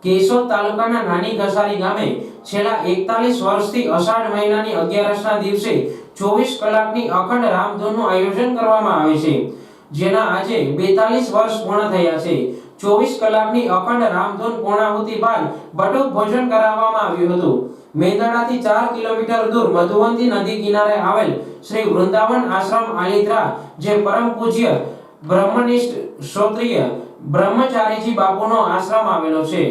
કેશોદ તાલુકાના નાની ઘસારી ગામે છેલ્લા 41 વર્ષથી અષાઢ મહિનાની 11ના દિવસે 24 કલાકની અખંડ રામધૂનનું આયોજન કરવામાં આવે છે, જેના આજે 42 વર્ષ પૂર્ણ થયા છે। 24 કલાકની અખંડ રામધૂન પૂર્ણાહુતિ બાદ બટુક ભોજન કરાવવામાં આવ્યું હતું। મેંદરડાથી 4 કિલોમીટર દૂર મધુવંતી નદી કિનારે આવેલ શ્રી વૃંદાવન આશ્રમ આલિદ્રા, જે પરમ પૂજ્ય બ્રહ્મનિષ્ઠ ક્ષત્રિય બ્રહ્મચારીજી બાપુનો આશ્રમ આવેલો છે,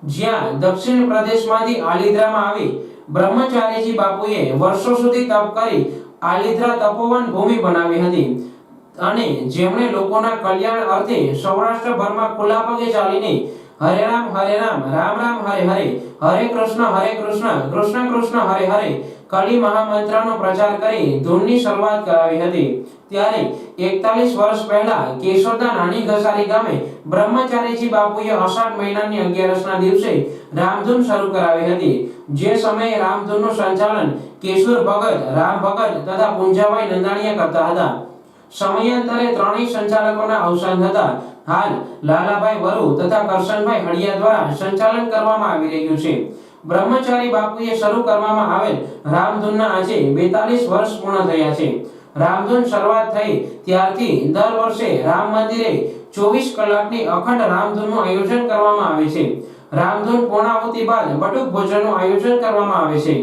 જ્યાં દક્ષિણ પ્રદેશમાંથી આલિદ્રામાં આવી બ્રહ્મચારીજી બાપુએ વર્ષો સુધી તપ કરી આલિદ્રા તપોવન ભૂમિ બનાવી હતી અને જેમણે લોકોના કલ્યાણ અર્થે સૌરાષ્ટ્રભરમાં ખુલ્લા પગે ચાલીને હરે રામ રામ રામ હરે હરે, હરે કૃષ્ણ કૃષ્ણ કૃષ્ણ હરે હરે કલી મહામંત્રનો પ્રચાર કરી ધૂનની શરૂઆત કરાવી હતી। ત્યારે 41 વર્ષ પહેલા કેશોદના નાની ઘસારી ગામે બ્રહ્મચારીજી બાપુએ અષાઢ મહિનાની 11ના દિવસે રામધૂન શરૂ કરાવી હતી। જે સમયે રામધૂનનું સંચાલન કેશોર ભગત, રામ ભગત તથા પુંજાભાઈ નંદાણીયા કરતા હતા। સમયાંતરે ત્રણેય સંચાલકોના અવસાન થતા હાલ લાલાભાઈ વરુ તથા કરશનભાઈ હળિયા દ્વારા સંચાલન કરવામાં આવી રહ્યું છે। બ્રહ્મચારી બાપુએ શરૂ કરવામાં આવેલ રામધૂનના આજે 42 વર્ષ પૂર્ણ થયા છે। રામધૂન શરૂઆત થઈ ત્યારથી દર વર્ષે રામ મંદિરે 24 કલાકની અખંડ રામધૂનનું આયોજન કરવામાં આવે છે। રામધૂન પૂર્ણાહુતિ બાદ બટુક ભોજનનું આયોજન કરવામાં આવે છે।